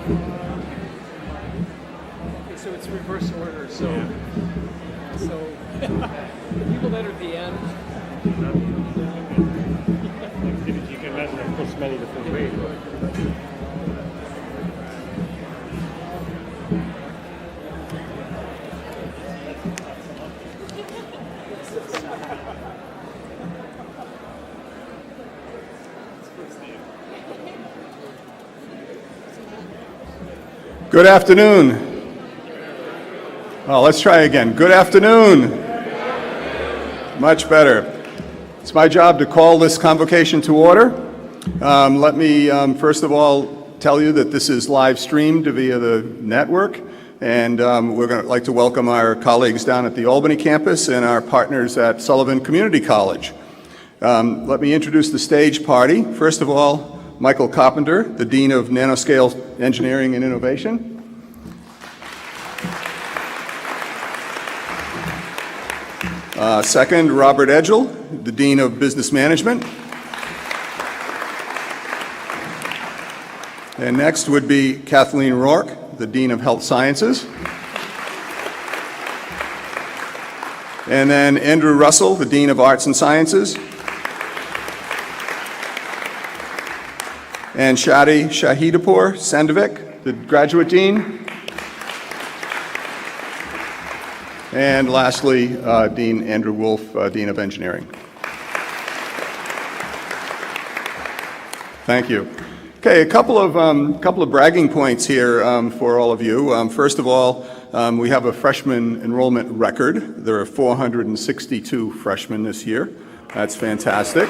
Okay, so it's reverse order. So people that are at the end. You can imagine, of course, many different ways. Good afternoon. Well, let's try again. Good afternoon. Much better. It's my job to call this convocation to order. Let me first of all tell you that this is live streamed via the network, and we're going to like to welcome our colleagues down at the Albany campus and our partners at Sullivan Community College. Let me introduce the stage party. First of all, Michael Carpenter, the Dean of Nanoscale Engineering and Innovation. Second, Robert Edgell, the Dean of Business Management. And next would be Kathleen Rourke, the Dean of Health Sciences. And then Andrew Russell, the Dean of Arts and Sciences. And Shadi Shahidapur Sandvik, the Graduate Dean. And lastly, Dean Andrew Wolf, Dean of Engineering. Thank you. Okay, a couple of bragging points here for all of you. First of all, we have a freshman enrollment record. There are 462 freshmen this year. That's fantastic.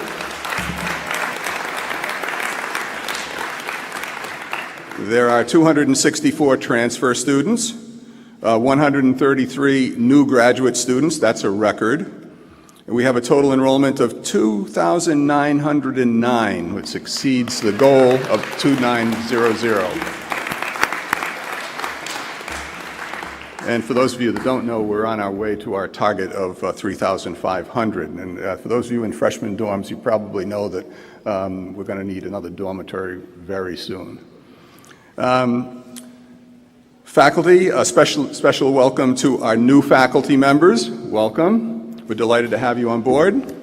There are 264 transfer students, 133 new graduate students. That's a record. We have a total enrollment of 2,909, which exceeds the goal of 2,900. And for those of you that don't know, we're on our way to our target of 3,500. And for those of you in freshman dorms, you probably know that we're going to need another dormitory very soon. Faculty, a special welcome to our new faculty members. Welcome. We're delighted to have you on board.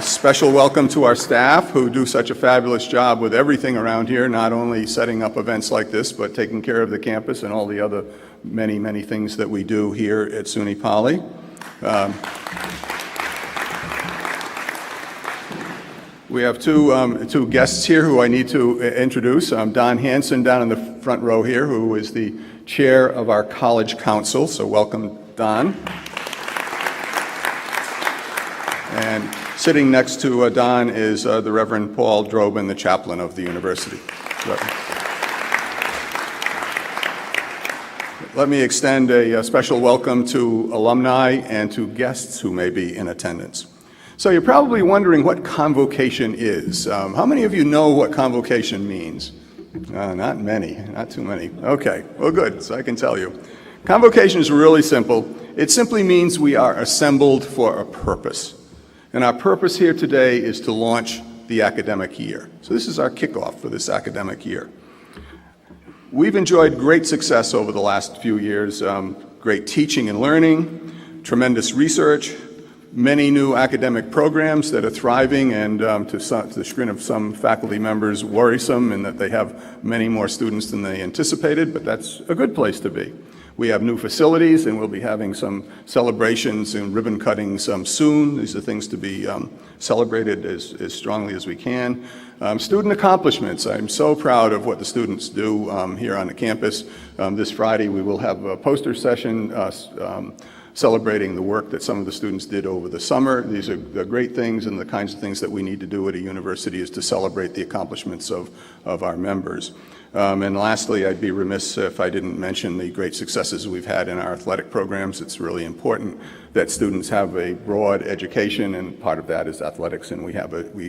Special welcome to our staff who do such a fabulous job with everything around here, not only setting up events like this, but taking care of the campus and all the other many things that we do here at SUNY Poly. We have two guests here who I need to introduce. Don Hanson down in the front row here, who is the chair of our College Council. So welcome, Don. And sitting next to Don is the Reverend Paul Drobin, the chaplain of the university. Let me extend a special welcome to alumni and to guests who may be in attendance. So you're probably wondering what convocation is. How many of you know what convocation means? Not many, not too many. Okay, well good, so I can tell you. Convocation is really simple. It simply means we are assembled for a purpose. And our purpose here today is to launch the academic year. So this is our kickoff for this academic year. We've enjoyed great success over the last few years, great teaching and learning, tremendous research, many new academic programs that are thriving, and to the chagrin of some faculty members, worrisome in that they have many more students than they anticipated, but that's a good place to be. We have new facilities, and we'll be having some celebrations and ribbon cuttings soon. These are things to be celebrated as strongly as we can. Student accomplishments. I'm so proud of what the students do here on the campus. This Friday we will have a poster session celebrating the work that some of the students did over the summer. These are the great things, and the kinds of things that we need to do at a university is to celebrate the accomplishments of our members. And lastly, I'd be remiss if I didn't mention the great successes we've had in our athletic programs. It's really important that students have a broad education, and part of that is athletics, and we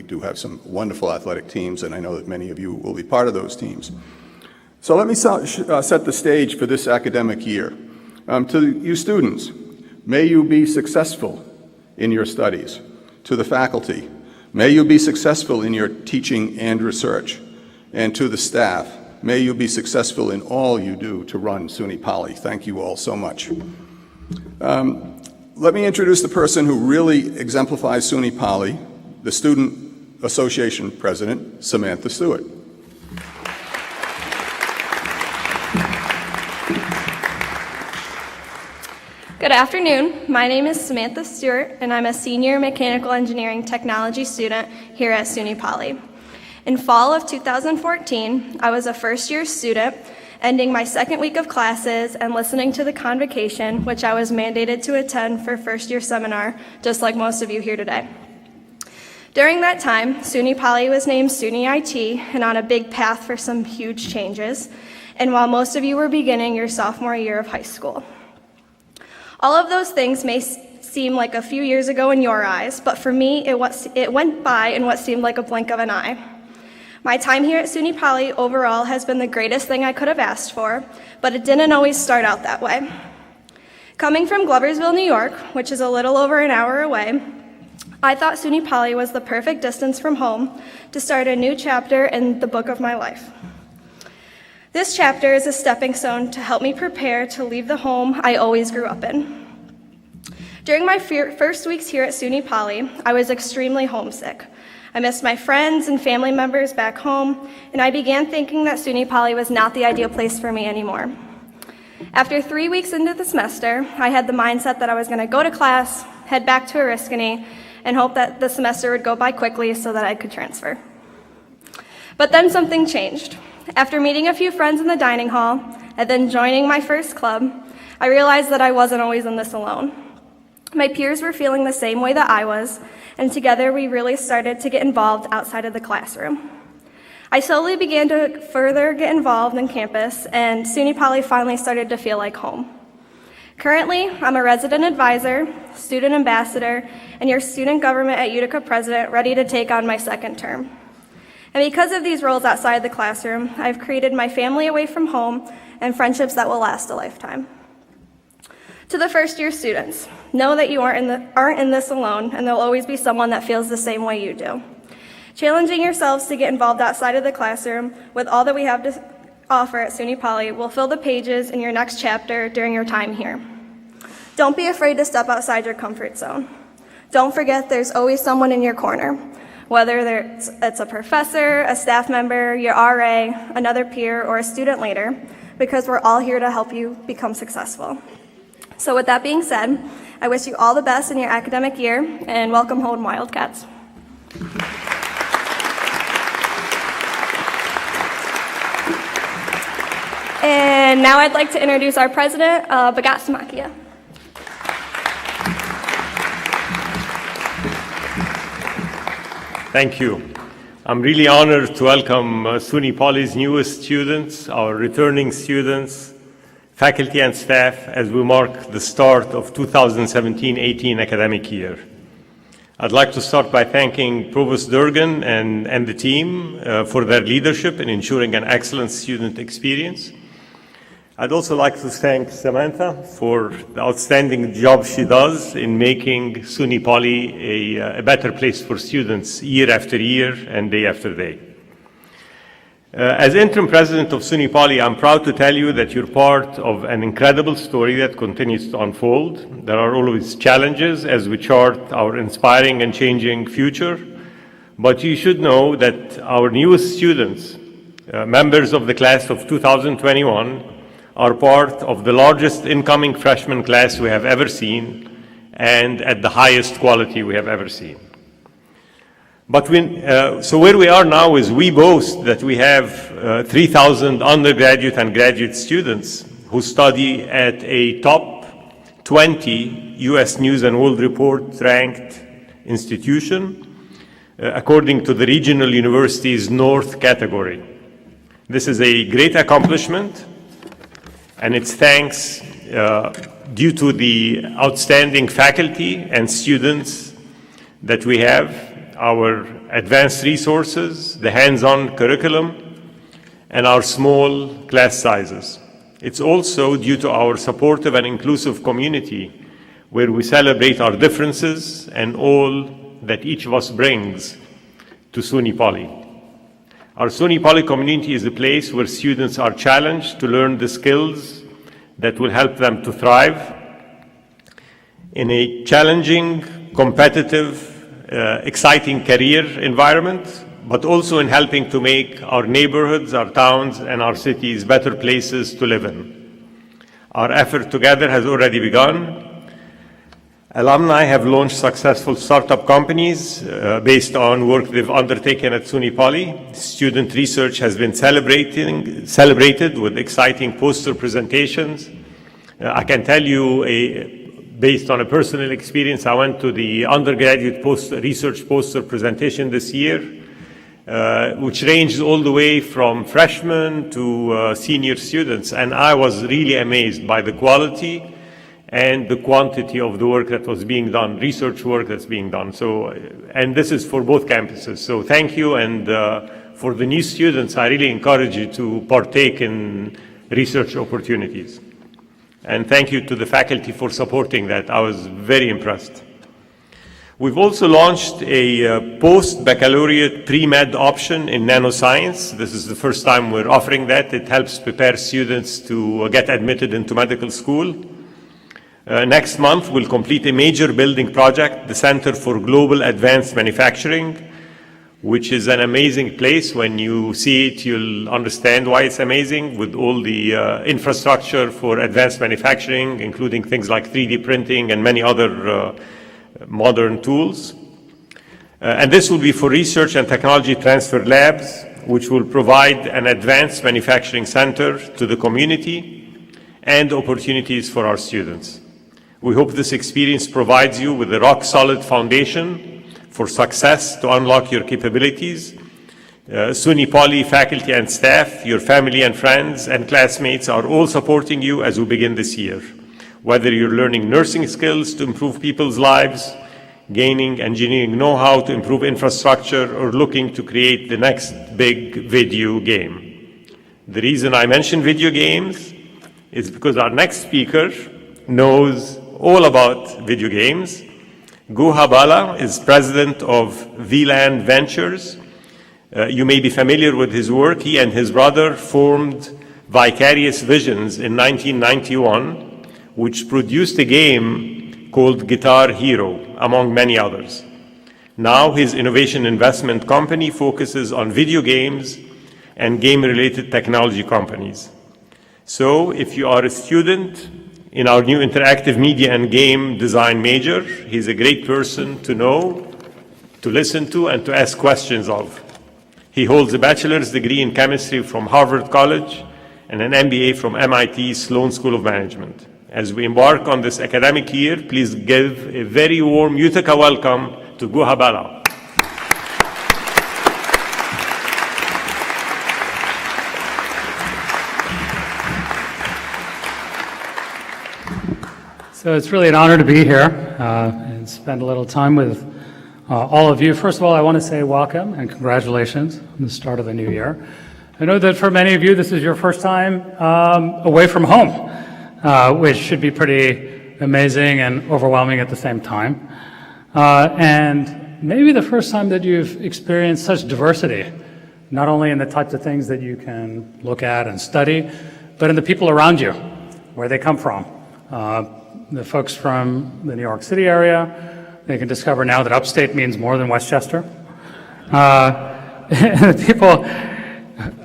do have some wonderful athletic teams, and I know that many of you will be part of those teams. So let me set the stage for this academic year. To you students, may you be successful in your studies. To the faculty, May you be successful in your teaching and research. And to the staff, may you be successful in all you do to run SUNY Poly. Thank you all so much. Let me introduce the person who really exemplifies SUNY Poly, the Student Association President, Samantha Stewart. Good afternoon. My name is Samantha Stewart, and I'm a senior mechanical engineering technology student here at SUNY Poly. In fall of 2014, I was a first-year student, ending my second week of classes and listening to the Convocation, which I was mandated to attend for first-year seminar, just like most of you here today. During that time, SUNY Poly was named SUNY IT and on a big path for some huge changes, and while most of you were beginning your sophomore year of high school. All of those things may seem like a few years ago in your eyes, but for me, it went by in what seemed like a blink of an eye. My time here at SUNY Poly overall has been the greatest thing I could have asked for, but it didn't always start out that way. Coming from Gloversville, New York, which is a little over an hour away, I thought SUNY Poly was the perfect distance from home to start a new chapter in the book of my life. This chapter is a stepping stone to help me prepare to leave the home I always grew up in. During my first weeks here at SUNY Poly, I was extremely homesick. I missed my friends and family members back home, and I began thinking that SUNY Poly was not the ideal place for me anymore. After 3 weeks into the semester, I had the mindset that I was going to go to class, head back to Oriskany, and hope that the semester would go by quickly so that I could transfer. But then something changed. After meeting a few friends in the dining hall and then joining my first club, I realized that I wasn't always in this alone. My peers were feeling the same way that I was, and together we really started to get involved outside of the classroom. I slowly began to further get involved in campus, and SUNY Poly finally started to feel like home. Currently, I'm a resident advisor, student ambassador, and your student government at Utica president, ready to take on my second term. And because of these roles outside the classroom, I've created my family away from home and friendships that will last a lifetime. To the first-year students, know that you aren't in this alone, and there'll always be someone that feels the same way you do. Challenging yourselves to get involved outside of the classroom with all that we have to offer at SUNY Poly will fill the pages in your next chapter during your time here. Don't be afraid to step outside your comfort zone. Don't forget there's always someone in your corner. Whether it's a professor, a staff member, your RA, another peer, or a student leader, because we're all here to help you become successful. So with that being said, I wish you all the best in your academic year, and welcome home, Wildcats. And now I'd like to introduce our president, Bhagat Samakia. Thank you. I'm really honored to welcome SUNY Poly's newest students, our returning students, faculty and staff, as we mark the start of 2017-18 academic year. I'd like to start by thanking Provost Durgan and the team for their leadership in ensuring an excellent student experience. I'd also like to thank Samantha for the outstanding job she does in making SUNY Poly a better place for students year after year and day after day. As interim president of SUNY Poly, I'm proud to tell you that you're part of an incredible story that continues to unfold. There are always challenges as we chart our inspiring and changing future, but you should know that our newest students, members of the class of 2021, are part of the largest incoming freshman class we have ever seen and at the highest quality we have ever seen. But so where we are now is we boast that we have 3,000 undergraduate and graduate students who study at a top 20 US News and World Report ranked institution, according to the regional university's North category. This is a great accomplishment, and it's thanks due to the outstanding faculty and students that we have, our advanced resources, the hands-on curriculum, and our small class sizes. It's also due to our supportive and inclusive community, where we celebrate our differences and all that each of us brings to SUNY Poly. Our SUNY Poly community is a place where students are challenged to learn the skills that will help them to thrive in a challenging, competitive, exciting career environment, but also in helping to make our neighborhoods, our towns, and our cities better places to live in. Our effort together has already begun. Alumni have launched successful startup companies based on work they've undertaken at SUNY Poly. Student research has been celebrated with exciting poster presentations. I can tell you, based on a personal experience, I went to the undergraduate research poster presentation this year, which ranged all the way from freshmen to senior students, and I was really amazed by the quality and the quantity of the work that was being done, research work that's being done. So, and this is for both campuses. So thank you, and for the new students, I really encourage you to partake in research opportunities. And thank you to the faculty for supporting that. I was very impressed. We've also launched a post-baccalaureate pre-med option in nanoscience. This is the first time we're offering that. It helps prepare students to get admitted into medical school. Next month, we'll complete a major building project, the Center for Global Advanced Manufacturing, which is an amazing place. When you see it, you'll understand why it's amazing, with all the infrastructure for advanced manufacturing, including things like 3D printing and many other modern tools. And this will be for research and technology transfer labs, which will provide an advanced manufacturing center to the community and opportunities for our students. We hope this experience provides you with a rock-solid foundation for success to unlock your capabilities. SUNY Poly faculty and staff, your family and friends and classmates are all supporting you as we begin this year. Whether you're learning nursing skills to improve people's lives, gaining engineering know-how to improve infrastructure, or looking to create the next big video game. The reason I mention video games is because our next speaker knows all about video games. Guha Bala is president of Velan Ventures. You may be familiar with his work. He and his brother formed Vicarious Visions in 1991, which produced a game called Guitar Hero, among many others. Now his innovation investment company focuses on video games and game-related technology companies. So if you are a student in our new interactive media and game design major, he's a great person to know, to listen to, and to ask questions of. He holds a bachelor's degree in chemistry from Harvard College and an MBA from MIT Sloan School of Management. As we embark on this academic year, please give a very warm Utica welcome to Guha Bala. So it's really an honor to be here and spend a little time with all of you. First of all, I want to say welcome and congratulations on the start of the new year. I know that for many of you, this is your first time away from home, which should be pretty amazing and overwhelming at the same time. And maybe the first time that you've experienced such diversity, not only in the types of things that you can look at and study, but in the people around you, where they come from. The folks from the New York City area, they can discover now that upstate means more than Westchester. And people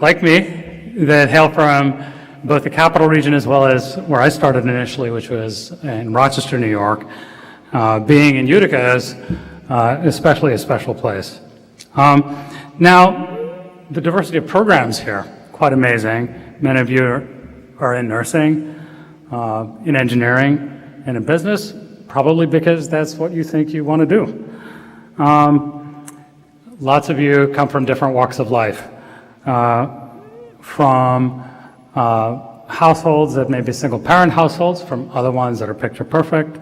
like me that hail from both the capital region as well as where I started initially, which was in Rochester, New York. Being in Utica is especially a special place. Now, the diversity of programs here, quite amazing. Many of you are in nursing, in engineering, and in business, probably because that's what you think you want to do. Lots of you come from different walks of life, from households that may be single-parent households, from other ones that are picture-perfect,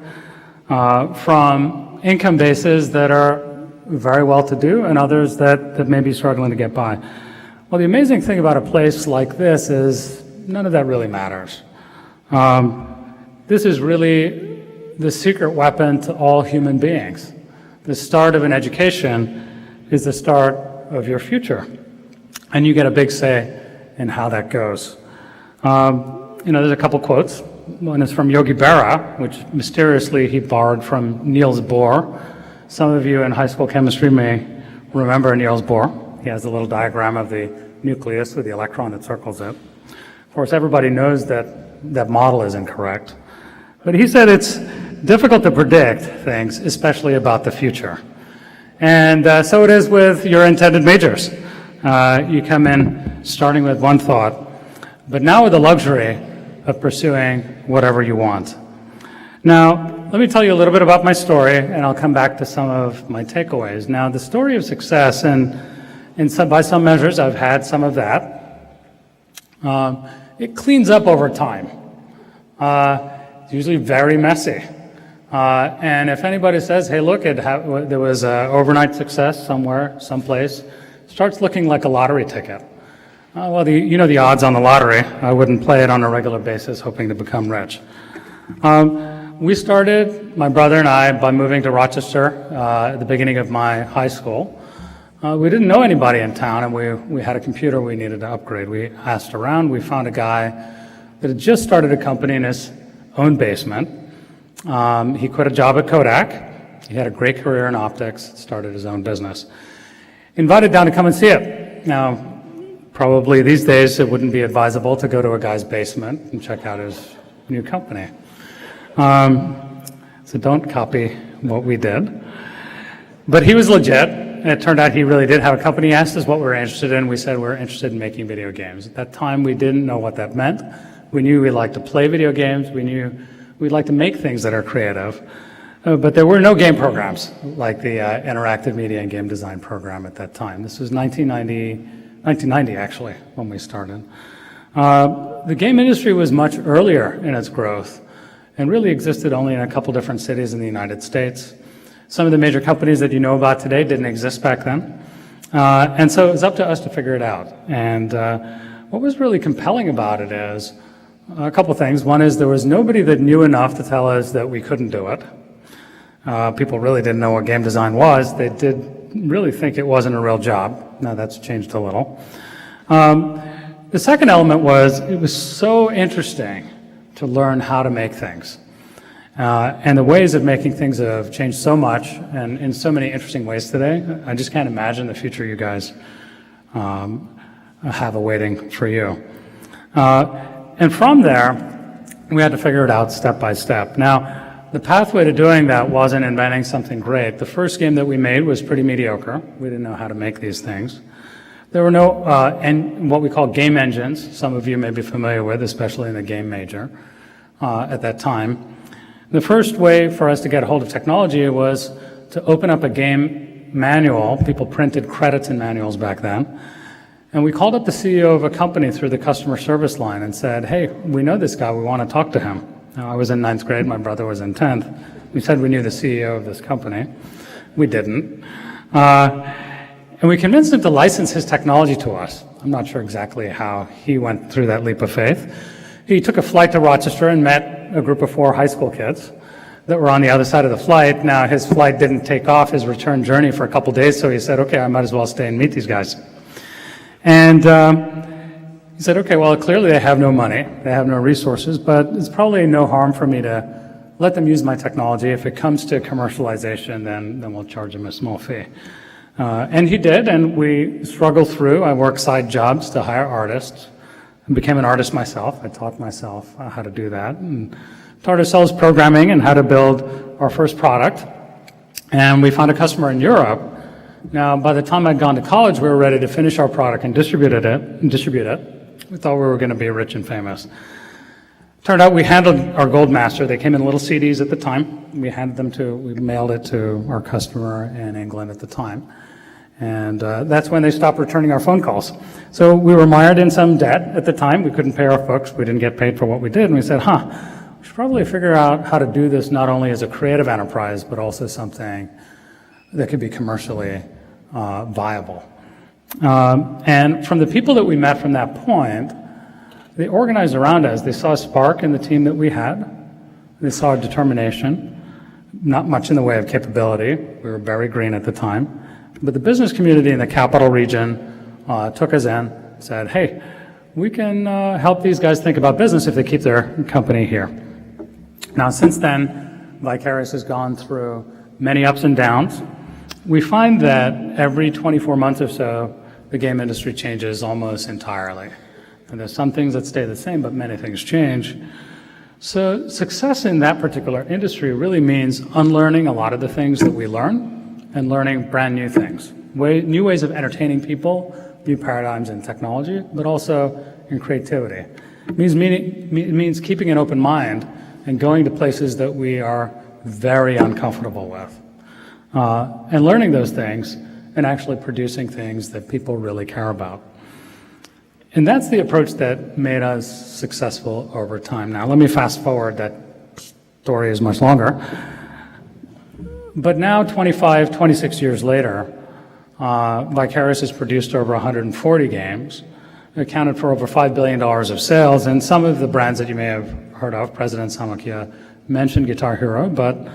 from income bases that are very well-to-do, and others that may be struggling to get by. Well, the amazing thing about a place like this is none of that really matters. This is really the secret weapon to all human beings. The start of an education is the start of your future. And you get a big say in how that goes. There's a couple quotes. One is from Yogi Berra, which mysteriously he borrowed from Niels Bohr. Some of you in high school chemistry may remember Niels Bohr. He has a little diagram of the nucleus with the electron that circles it. Of course, everybody knows that that model is incorrect. But he said it's difficult to predict things, especially about the future. And so it is with your intended majors. You come in starting with one thought, but now with the luxury of pursuing whatever you want. Now, let me tell you a little bit about my story, and I'll come back to some of my takeaways. Now, the story of success, and by some measures, I've had some of that. It cleans up over time. It's usually very messy. And if anybody says, hey, look, there was an overnight success somewhere, someplace, starts looking like a lottery ticket. The odds on the lottery. I wouldn't play it on a regular basis hoping to become rich. We started, my brother and I, by moving to Rochester at the beginning of my high school. We didn't know anybody in town, and we had a computer we needed to upgrade. We asked around. We found a guy that had just started a company in his own basement. He quit a job at Kodak. He had a great career in optics, started his own business. Invited down to come and see it. Now, probably these days it wouldn't be advisable to go to a guy's basement and check out his new company. So don't copy what we did. But he was legit, and it turned out he really did have a company. He asked us what we were interested in. We said we're interested in making video games. At that time, we didn't know what that meant. We knew we liked to play video games. We knew we'd like to make things that are creative. But there were no game programs like the Interactive Media and Game Design program at that time. This was 1990 actually, when we started. The game industry was much earlier in its growth and really existed only in a couple different cities in the United States. Some of the major companies that you know about today didn't exist back then. And so it was up to us to figure it out. And what was really compelling about it is a couple things. One is there was nobody that knew enough to tell us that we couldn't do it. People really didn't know what game design was. They did really think it wasn't a real job. Now that's changed a little. The second element was it was so interesting to learn how to make things. And the ways of making things have changed so much and in so many interesting ways today. I just can't imagine the future you guys have awaiting for you. And from there, we had to figure it out step by step. Now, the pathway to doing that wasn't inventing something great. The first game that we made was pretty mediocre. We didn't know how to make these things. There were no, what we call game engines, some of you may be familiar with, especially in the game major at that time. The first way for us to get a hold of technology was to open up a game manual. People printed credits and manuals back then. And we called up the CEO of a company through the customer service line and said, hey, we know this guy, we want to talk to him. Now, I was in 9th grade, my brother was in 10th. We said we knew the CEO of this company. We didn't. And we convinced him to license his technology to us. I'm not sure exactly how he went through that leap of faith. He took a flight to Rochester and met a group of 4 high school kids that were on the other side of the flight. Now, his flight didn't take off his return journey for a couple days, so he said, okay, I might as well stay and meet these guys. And he said, okay, well, clearly they have no money, they have no resources, but it's probably no harm for me to let them use my technology. If it comes to commercialization, then we'll charge them a small fee. And he did, and we struggled through. I worked side jobs to hire artists. I became an artist myself. I taught myself how to do that, and taught ourselves programming and how to build our first product. And we found a customer in Europe. Now, by the time I'd gone to college, we were ready to finish our product and distribute it. We thought we were going to be rich and famous. Turned out we handled our Goldmaster. They came in little CDs at the time. We mailed it to our customer in England at the time. And that's when they stopped returning our phone calls. So we were mired in some debt at the time. We couldn't pay our folks. We didn't get paid for what we did. And we said, we should probably figure out how to do this not only as a creative enterprise, but also something that could be commercially viable. And from the people that we met from that point, they organized around us. They saw a spark in the team that we had. They saw determination, not much in the way of capability. We were very green at the time. But the business community in the capital region took us in, said, hey, we can help these guys think about business if they keep their company here. Now, since then, Vicarious has gone through many ups and downs. We find that every 24 months or so, the game industry changes almost entirely. And there's some things that stay the same, but many things change. So success in that particular industry really means unlearning a lot of the things that we learn and learning brand new things. New ways of entertaining people, new paradigms in technology, but also in creativity. It means keeping an open mind and going to places that we are very uncomfortable with. And learning those things and actually producing things that people really care about. And that's the approach that made us successful over time. Now, let me fast forward. That story is much longer. But now, 26 years later, Vicarious has produced over 140 games, accounted for over $5 billion of sales, and some of the brands that you may have heard of, President Samakia mentioned Guitar Hero, but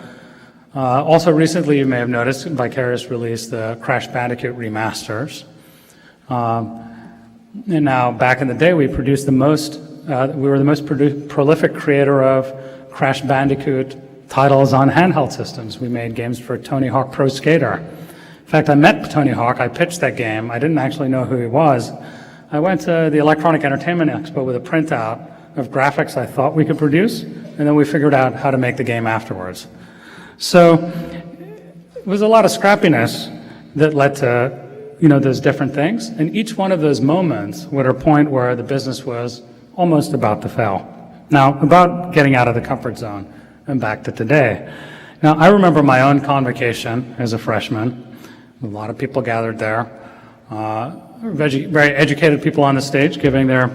also recently you may have noticed Vicarious released the Crash Bandicoot remasters. And now, back in the day, we were the most prolific creator of Crash Bandicoot titles on handheld systems. We made games for Tony Hawk Pro Skater. In fact, I met Tony Hawk. I pitched that game. I didn't actually know who he was. I went to the Electronic Entertainment Expo with a printout of graphics I thought we could produce, and then we figured out how to make the game afterwards. So it was a lot of scrappiness that led to those different things. And each one of those moments were at a point where the business was almost about to fail. Now, about getting out of the comfort zone and back to today. Now, I remember my own convocation as a freshman. A lot of people gathered there. Very educated people on the stage giving their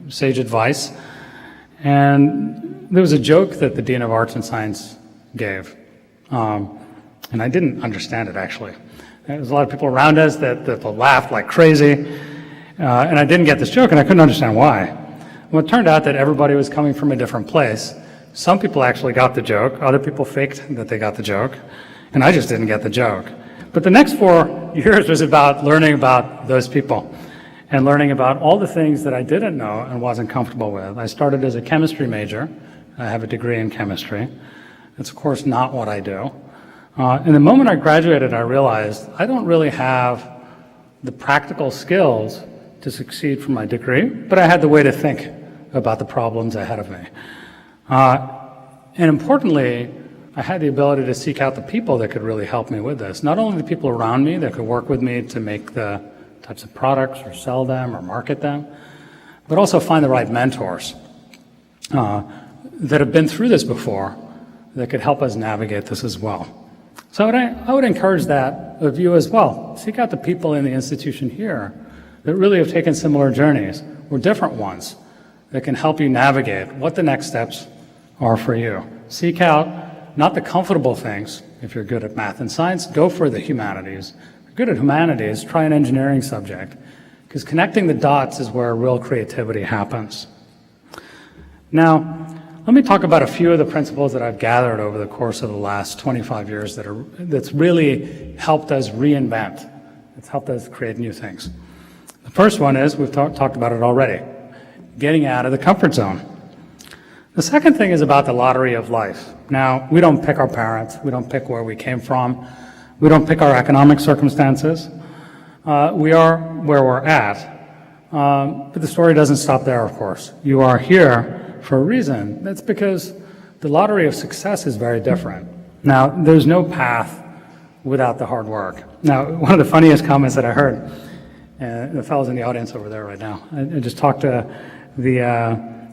sage advice. And there was a joke that the Dean of Arts and Science gave. And I didn't understand it, actually. There was a lot of people around us that laughed like crazy, and I didn't get this joke, and I couldn't understand why. Well, it turned out that everybody was coming from a different place. Some people actually got the joke, other people faked that they got the joke, and I just didn't get the joke. But the next 4 years was about learning about those people and learning about all the things that I didn't know and wasn't comfortable with. I started as a chemistry major. I have a degree in chemistry. It's, of course, not what I do. And the moment I graduated, I realized I don't really have the practical skills to succeed from my degree, but I had the way to think about the problems ahead of me. And importantly, I had the ability to seek out the people that could really help me with this. Not only the people around me that could work with me to make the types of products or sell them or market them, but also find the right mentors that have been through this before that could help us navigate this as well. So I would encourage that of you as well. Seek out the people in the institution here that really have taken similar journeys or different ones that can help you navigate what the next steps are for you. Seek out not the comfortable things. If you're good at math and science, go for the humanities. If you're good at humanities, try an engineering subject, because connecting the dots is where real creativity happens. Now, let me talk about a few of the principles that I've gathered over the course of the last 25 years that's really helped us reinvent. It's helped us create new things. The first one is, we've talked about it already, getting out of the comfort zone. The second thing is about the lottery of life. Now, we don't pick our parents. We don't pick where we came from. We don't pick our economic circumstances. We are where we're at. But the story doesn't stop there, of course. You are here for a reason. That's because the lottery of success is very different. Now, there's no path without the hard work. Now, one of the funniest comments that I heard, the fellows in the audience over there right now, I just talked to the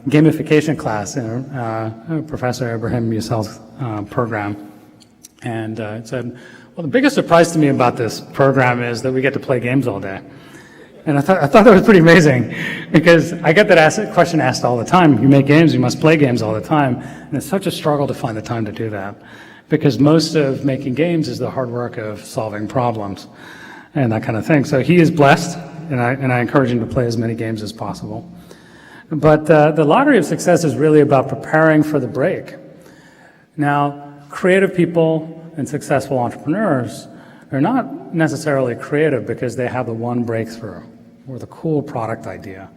gamification class in Professor Ibrahim Yusel's program, and it said, well, the biggest surprise to me about this program is that we get to play games all day. And I thought that was pretty amazing, because I get that question asked all the time. You make games, you must play games all the time. And it's such a struggle to find the time to do that, because most of making games is the hard work of solving problems and that kind of thing. So he is blessed, and I encourage him to play as many games as possible. But the lottery of success is really about preparing for the break. Now, creative people and successful entrepreneurs They're not necessarily creative because they have the one breakthrough or the cool product idea.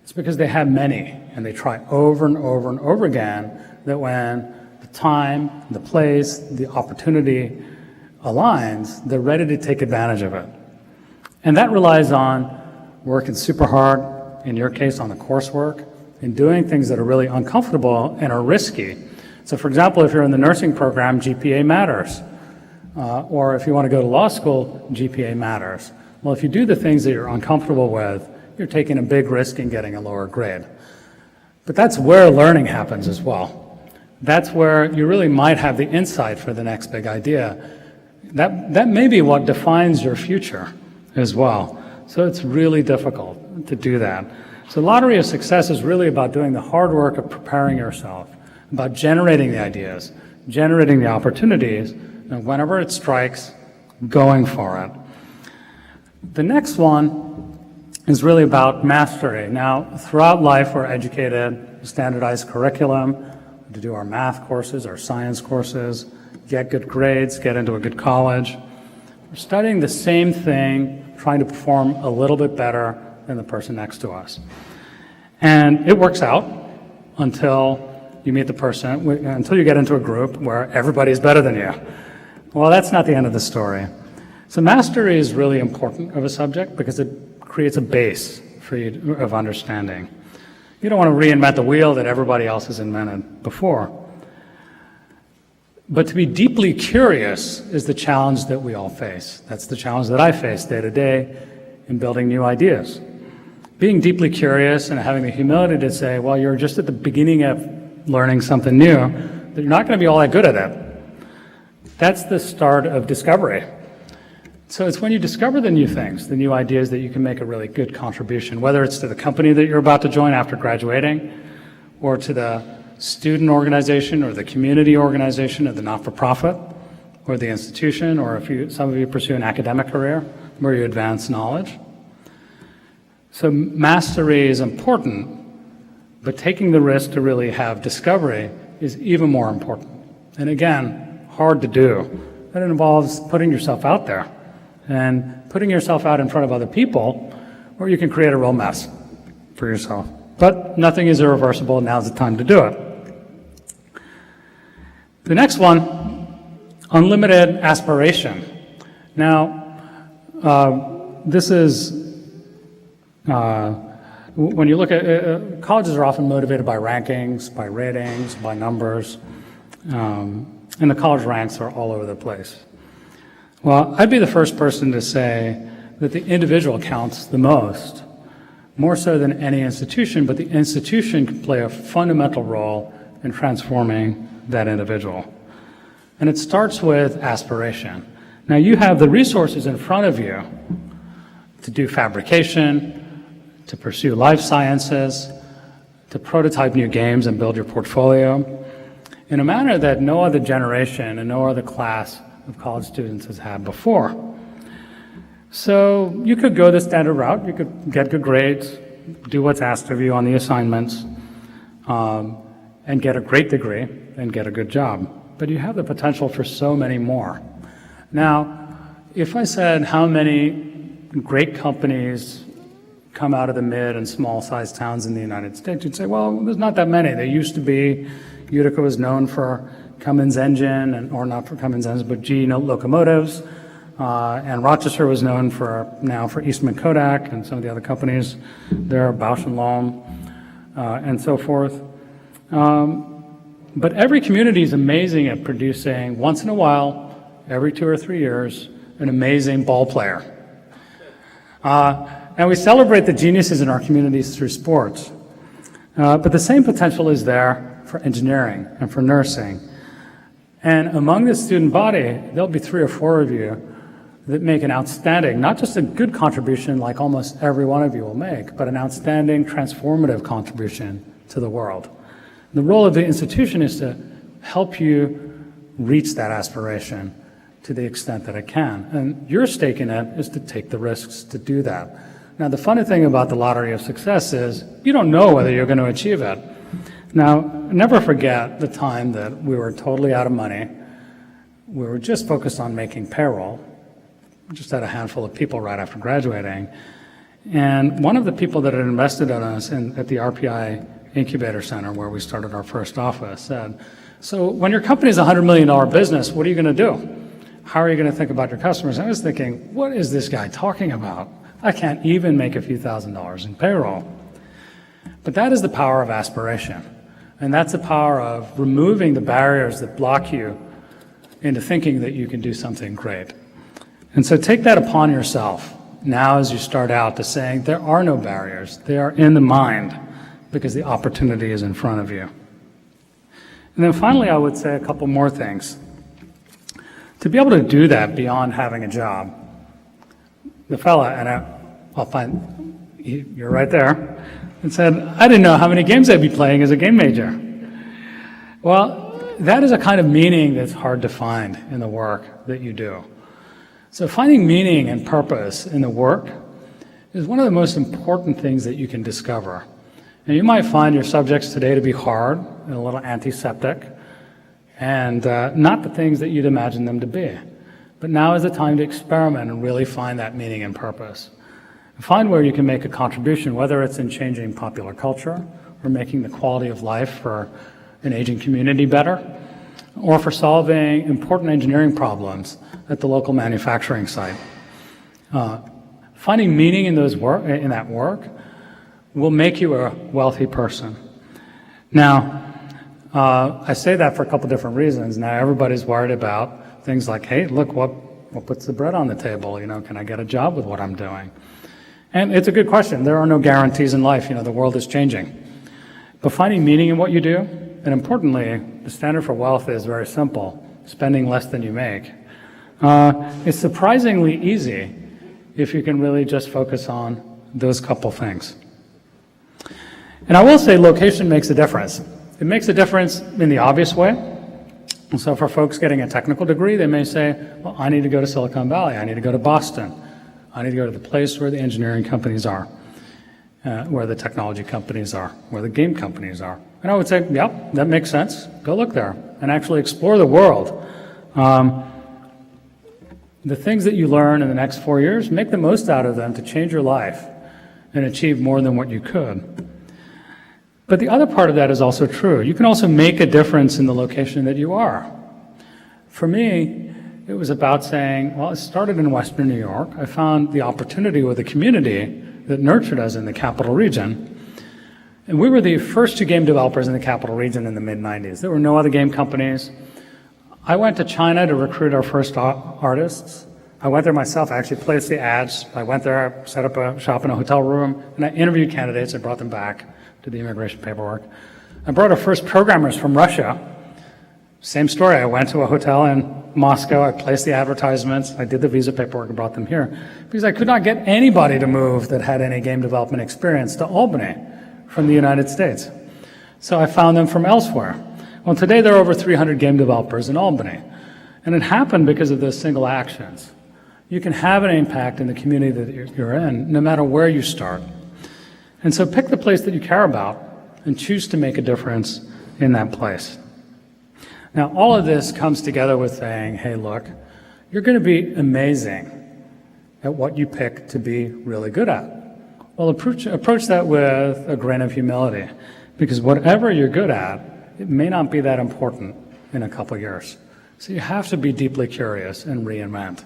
It's because they have many, and they try over and over and over again, that when the time, the place, the opportunity aligns, they're ready to take advantage of it. And that relies on working super hard, in your case on the coursework, and doing things that are really uncomfortable and are risky. So for example, if you're in the nursing program, GPA matters. Or if you want to go to law school, GPA matters. Well, if you do the things that you're uncomfortable with, you're taking a big risk in getting a lower grade. But that's where learning happens as well. That's where you really might have the insight for the next big idea. That may be what defines your future as well. So it's really difficult to do that. So lottery of success is really about doing the hard work of preparing yourself, about generating the ideas, generating the opportunities, and whenever it strikes, going for it. The next one is really about mastery. Now, throughout life, we're educated, standardized curriculum, to do our math courses, our science courses, get good grades, get into a good college. We're studying the same thing, trying to perform a little bit better than the person next to us. And it works out until you meet the person, until you get into a group where everybody's better than you. Well, that's not the end of the story. So mastery is really important of a subject because it creates a base for you of understanding. You don't want to reinvent the wheel that everybody else has invented before. But to be deeply curious is the challenge that we all face. That's the challenge that I face day to day in building new ideas. Being deeply curious and having the humility to say, well, you're just at the beginning of learning something new, that you're not going to be all that good at it. That's the start of discovery. So it's when you discover the new things, the new ideas, that you can make a really good contribution, whether it's to the company that you're about to join after graduating, or to the student organization or the community organization of the not-for-profit or the institution, or if some of you pursue an academic career where you advance knowledge. So mastery is important, but taking the risk to really have discovery is even more important. And again, hard to do. That involves putting yourself out there and putting yourself out in front of other people, or you can create a real mess for yourself. But nothing is irreversible. Now's the time to do it. The next one, unlimited aspiration. Now, this is, when you look at, colleges are often motivated by rankings, by ratings, by numbers, and the college ranks are all over the place. Well, I'd be the first person to say that the individual counts the most, more so than any institution, but the institution can play a fundamental role in transforming that individual. And it starts with aspiration. Now, you have the resources in front of you to do fabrication, to pursue life sciences, to prototype new games and build your portfolio in a manner that no other generation and no other class of college students has had before. So you could go the standard route. You could get good grades, do what's asked of you on the assignments, and get a great degree and get a good job. But you have the potential for so many more. Now, if I said how many great companies come out of the mid and small-sized towns in the United States, you'd say, well, there's not that many. There used to be. Utica was known for Cummins engine, or not for Cummins engines, but GE locomotives. And Rochester was known for Eastman Kodak and some of the other companies there, Bausch and Lomb, and so forth. But every community is amazing at producing, once in a while, every 2 or 3 years, an amazing ball player. And we celebrate the geniuses in our communities through sports. But the same potential is there for engineering and for nursing. And among the student body, there'll be 3 or 4 of you that make an outstanding, not just a good contribution like almost every one of you will make, but an outstanding transformative contribution to the world. The role of the institution is to help you reach that aspiration to the extent that it can. And your stake in it is to take the risks to do that. Now, the funny thing about the lottery of success is you don't know whether you're going to achieve it. Now, never forget the time that we were totally out of money. We were just focused on making payroll, just had a handful of people right after graduating. And one of the people that had invested in us at the RPI Incubator Center, where we started our first office, said, so when your company is a $100 million business, what are you going to do? How are you going to think about your customers? I was thinking, what is this guy talking about? I can't even make a few $1,000s in payroll. But that is the power of aspiration. And that's the power of removing the barriers that block you into thinking that you can do something great. And so take that upon yourself now as you start out to saying there are no barriers. They are in the mind because the opportunity is in front of you. And then finally, I would say a couple more things. To be able to do that beyond having a job, the fella, and I'll find, you're right there, and said, I didn't know how many games I'd be playing as a game major. Well, that is a kind of meaning that's hard to find in the work that you do. So finding meaning and purpose in the work is one of the most important things that you can discover. And you might find your subjects today to be hard and a little antiseptic, and not the things that you'd imagine them to be. But now is the time to experiment and really find that meaning and purpose. Find where you can make a contribution, whether it's in changing popular culture or making the quality of life for an aging community better, or for solving important engineering problems at the local manufacturing site. Finding meaning in that work will make you a wealthy person. Now, I say that for a couple different reasons. Now everybody's worried about things like, hey, look, what puts the bread on the table? You know, can I get a job with what I'm doing? And it's a good question. There are no guarantees in life. You know, the world is changing. But finding meaning in what you do, and importantly, the standard for wealth is very simple: spending less than you make. It's surprisingly easy if you can really just focus on those couple things. And I will say location makes a difference. It makes a difference in the obvious way. So for folks getting a technical degree, they may say, well, I need to go to Silicon Valley. I need to go to Boston. I need to go to the place where the engineering companies are, where the technology companies are, where the game companies are. And I would say, yep, that makes sense. Go look there and actually explore the world. The things that you learn in the next 4 years, make the most out of them to change your life and achieve more than what you could. But the other part of that is also true. You can also make a difference in the location that you are. For me, it was about saying, well, it started in Western New York. I found the opportunity with a community that nurtured us in the capital region. And we were the first 2 game developers in the capital region in the mid-90s. There were no other game companies. I went to China to recruit our first artists. I went there myself. I actually placed the ads. I went there, set up a shop in a hotel room, and I interviewed candidates. I brought them back to the immigration paperwork. I brought our first programmers from Russia. Same story. I went to a hotel in Moscow. I placed the advertisements. I did the visa paperwork and brought them here because I could not get anybody to move that had any game development experience to Albany from the United States. So I found them from elsewhere. Well, today there are over 300 game developers in Albany. And it happened because of those single actions. You can have an impact in the community that you're in, no matter where you start. And so pick the place that you care about and choose to make a difference in that place. Now, all of this comes together with saying, hey, look, you're going to be amazing at what you pick to be really good at. Well, approach that with a grain of humility, because whatever you're good at, it may not be that important in a couple years. So you have to be deeply curious and reinvent.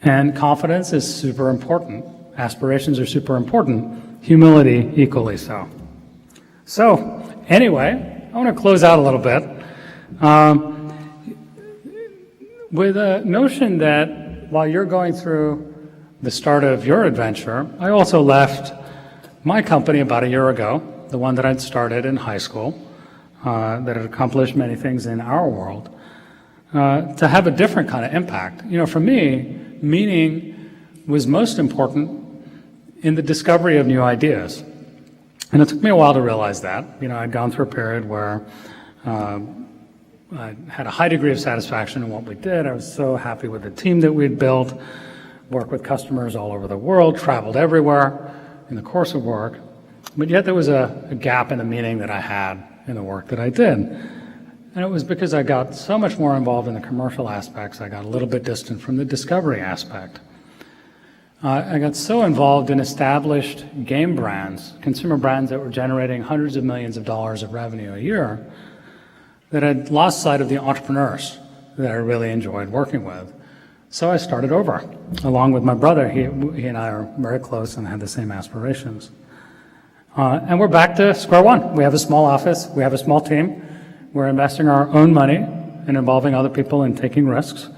And confidence is super important. Aspirations are super important. Humility equally so. So anyway, I want to close out a little bit with a notion that while you're going through the start of your adventure, I also left my company about a year ago, the one that I'd started in high school, that had accomplished many things in our world, to have a different kind of impact. You know, for me, meaning was most important in the discovery of new ideas. And it took me a while to realize that. You know, I'd gone through a period where I had a high degree of satisfaction in what we did. I was so happy with the team that we'd built, worked with customers all over the world, traveled everywhere in the course of work. But yet there was a gap in the meaning that I had in the work that I did. And it was because I got so much more involved in the commercial aspects, I got a little bit distant from the discovery aspect. I got so involved in established game brands, consumer brands that were generating hundreds of millions of dollars of revenue a year, that I'd lost sight of the entrepreneurs that I really enjoyed working with. So I started over, along with my brother. He and I are very close and had the same aspirations. And we're back to square one. We have a small office, we have a small team, we're investing our own money and involving other people and taking risks.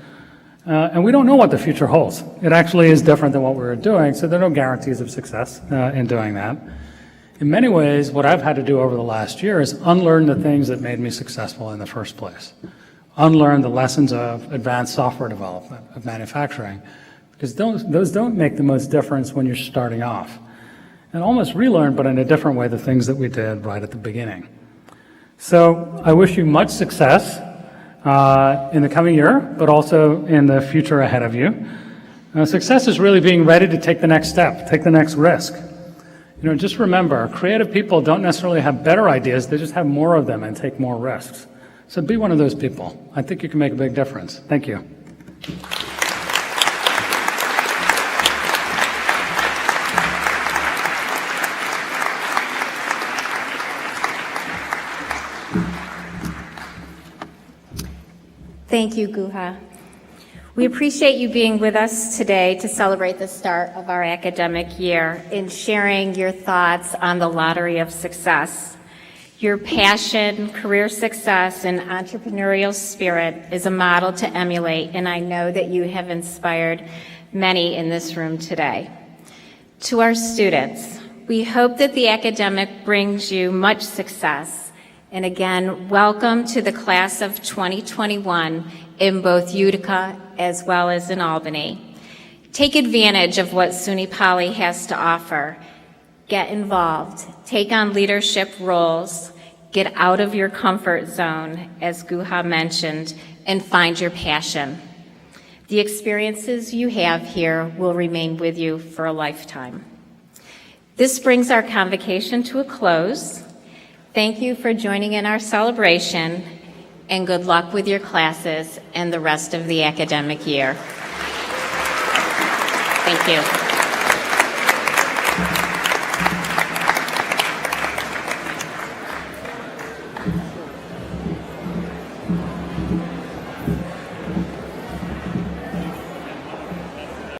And we don't know what the future holds. It actually is different than what we were doing, so there are no guarantees of success in doing that. In many ways, what I've had to do over the last year is unlearn the things that made me successful in the first place. Unlearn the lessons of advanced software development, of manufacturing, because those don't make the most difference when you're starting off. And almost relearn, but in a different way, the things that we did right at the beginning. So I wish you much success in the coming year, but also in the future ahead of you. Success is really being ready to take the next step, take the next risk. Just remember, creative people don't necessarily have better ideas, they just have more of them and take more risks. So be one of those people. I think you can make a big difference. Thank you. Thank you, Guha. We appreciate you being with us today to celebrate the start of our academic year and sharing your thoughts on the lottery of success. Your passion, career success, and entrepreneurial spirit is a model to emulate, and I know that you have inspired many in this room today. To our students, we hope that the academic brings you much success. And again, welcome to the class of 2021 in both Utica as well as in Albany. Take advantage of what SUNY Poly has to offer. Get involved, take on leadership roles, get out of your comfort zone, as Guha mentioned, and find your passion. The experiences you have here will remain with you for a lifetime. This brings our convocation to a close. Thank you for joining in our celebration, and good luck with your classes and the rest of the academic year. Thank you.